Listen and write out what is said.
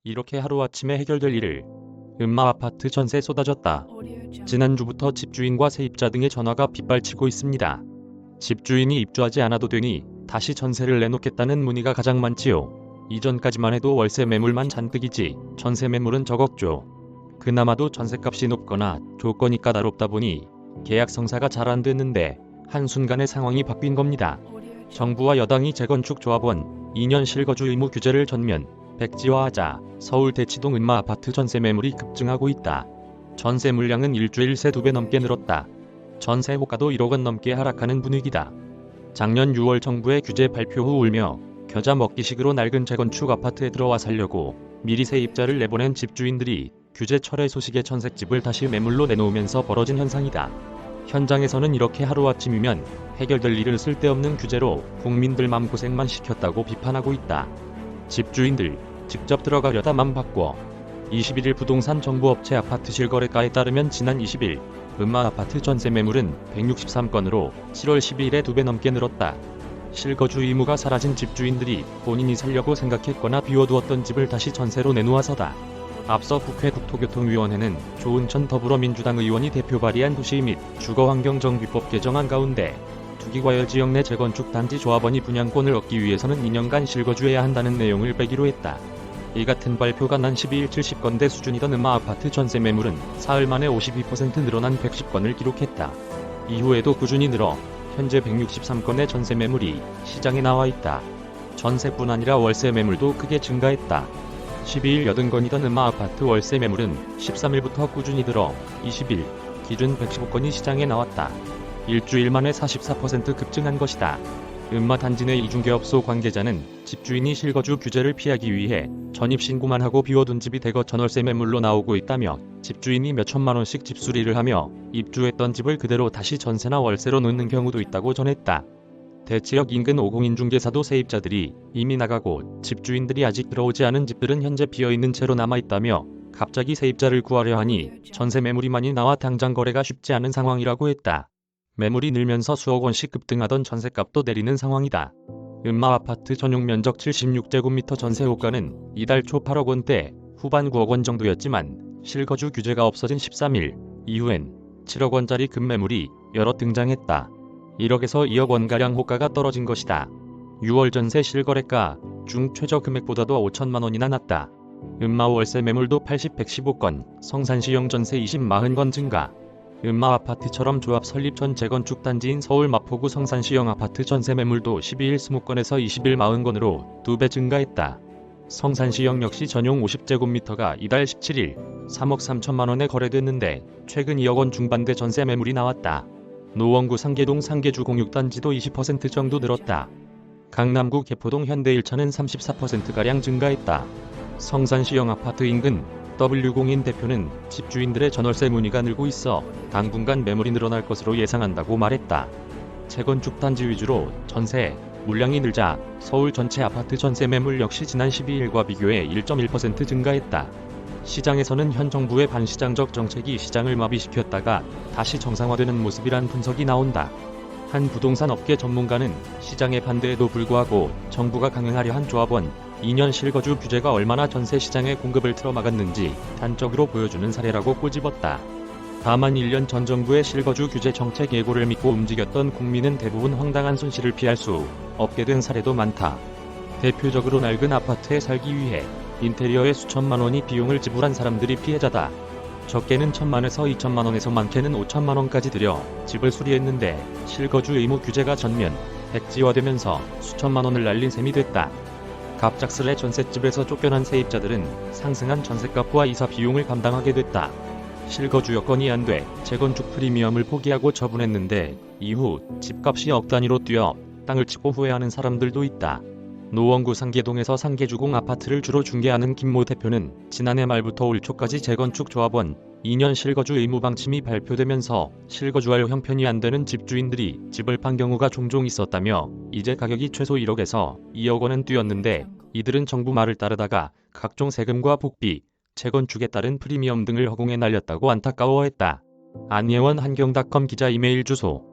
이렇게 하루아침에 해결될 일을 아파트 전세 쏟아졌다. 지난주부터 집주인과 세입자 등의 전화가 빗발치고 있습니다. 집주인이 입주하지 않아도 되니 다시 전세를 내놓겠다는 문의가 가장 많지요. 이전까지만 해도 월세 매물만 잔뜩이지 전세 매물은 적었죠. 그나마도 전세값이 높거나 조건이 까다롭다 보니 계약 성사가 잘 안 됐는데 한순간에 상황이 바뀐 겁니다. 정부와 여당이 재건축 조합원 2년 실거주 의무 규제를 전면 백지화하자 서울 대치동 아파트 전세 매물이 급증하고 있다. 전세 물량은 일주일 새 2배 넘게 늘었다. 전세 호가도 1억 원 넘게 하락하는 분위기다. 작년 6월 정부의 규제 발표 후 울며 겨자 먹기식으로 낡은 재건축 아파트에 들어와 살려고 미리 세입자를 내보낸 집주인들이 규제 철회 소식에 전셋집을 다시 매물로 내놓으면서 벌어진 현상이다. 현장에서는 이렇게 하루아침이면 해결될 일을 쓸데없는 규제로 국민들 맘고생만 시켰다고 비판하고 있다. 집주인들 직접 들어가려다 맘 바꿔. 21일 부동산 정보업체 아파트 실거래가에 따르면 지난 20일 아파트 전세 매물은 163건으로 7월 12일에 2배 넘게 늘었다. 실거주 의무가 사라진 집주인들이 본인이 살려고 생각했거나 비워두었던 집을 다시 전세로 내놓아서다. 앞서 국회 국토교통위원회는 조은천 더불어민주당 의원이 대표 발의한 도시 및 주거환경정비법 개정안 가운데 투기과열 지역 내 재건축 단지 조합원이 분양권을 얻기 위해서는 2년간 실거주해야 한다는 내용을 빼기로 했다. 이 같은 발표가 난 12일 70건대 수준이던 아파트 전세 매물은 사흘 만에 52% 늘어난 110건을 기록했다. 이후에도 꾸준히 늘어 현재 163건의 전세 매물이 시장에 나와 있다. 전세뿐 아니라 월세 매물도 크게 증가했다. 12일 80건이던 아파트 월세 매물은 13일부터 꾸준히 늘어 20일 기준 115건이 시장에 나왔다. 일주일 만에 44% 급증한 것이다. 단지 내 이중개업소 관계자는 집주인이 실거주 규제를 피하기 위해 전입신고만 하고 비워둔 집이 대거 전월세 매물로 나오고 있다며 집주인이 몇천만 원씩 집수리를 하며 입주했던 집을 그대로 다시 전세나 월세로 놓는 경우도 있다고 전했다. 대지역 인근 50인중개사도 세입자들이 이미 나가고 집주인들이 아직 들어오지 않은 집들은 현재 비어있는 채로 남아있다며 갑자기 세입자를 구하려 하니 전세 매물이 많이 나와 당장 거래가 쉽지 않은 상황이라고 했다. 매물이 늘면서 수억 원씩 급등하던 전세값도 내리는 상황이다. 아파트 전용 면적 76제곱미터 전세 호가는 이달 초 8억 원대, 후반 9억 원 정도였지만 실거주 규제가 없어진 13일 이후엔 7억 원짜리 급매물이 여러 등장했다. 1억에서 2억 원가량 호가가 떨어진 것이다. 6월 전세 실거래가 중 최저 금액보다도 5천만 원이나 낮다. 월세 매물도 80, 115건, 성산시형 전세 20, 40건 증가. 아파트처럼 조합 설립 전 재건축 단지인 서울 마포구 성산시형 아파트 전세 매물도 12일 20건에서 20일 40건으로 2배 증가했다. 성산시형 역시 전용 50제곱미터가 이달 17일 3억 3천만 원에 거래됐는데 최근 2억 원 중반대 전세 매물이 나왔다. 노원구 상계동 상계주 공육단지도 20% 정도 늘었다. 강남구 개포동 현대일차는 34%가량 증가했다. 성산시형 아파트 인근 W공인 대표는 집주인들의 전월세 문의가 늘고 있어 당분간 매물이 늘어날 것으로 예상한다고 말했다. 재건축 단지 위주로 전세 물량이 늘자 서울 전체 아파트 전세 매물 역시 지난 12일과 비교해 1.1% 증가했다. 시장에서는 현 정부의 반시장적 정책이 시장을 마비시켰다가 다시 정상화되는 모습이란 분석이 나온다. 한 부동산 업계 전문가는 시장의 반대에도 불구하고 정부가 강행하려 한 조합원 2년 실거주 규제가 얼마나 전세 시장의 공급을 틀어막았는지 단적으로 보여주는 사례라고 꼬집었다. 다만 1년 전 정부의 실거주 규제 정책 예고를 믿고 움직였던 국민은 대부분 황당한 손실을 피할 수 없게 된 사례도 많다. 대표적으로 낡은 아파트에 살기 위해 인테리어에 수천만 원이 비용을 지불한 사람들이 피해자다. 적게는 1,000만에서 2,000만 원에서 많게는 5천만 원까지 들여 집을 수리했는데 실거주 의무 규제가 전면 백지화되면서 수천만 원을 날린 셈이 됐다. 갑작스레 전셋집에서 쫓겨난 세입자들은 상승한 전셋값과 이사 비용을 감당하게 됐다. 실거주 여건이 안 돼 재건축 프리미엄을 포기하고 처분했는데 이후 집값이 억 단위로 뛰어 땅을 치고 후회하는 사람들도 있다. 노원구 상계동에서 상계주공 아파트를 주로 중개하는 김모 대표는 지난해 말부터 올 초까지 재건축 조합원 2년 실거주 의무 방침이 발표되면서 실거주할 형편이 안 되는 집주인들이 집을 판 경우가 종종 있었다며 이제 가격이 최소 1억에서 2억 원은 뛰었는데 이들은 정부 말을 따르다가 각종 세금과 복비, 재건축에 따른 프리미엄 등을 허공에 날렸다고 안타까워했다. 안예원 한경닷컴 기자 이메일 주소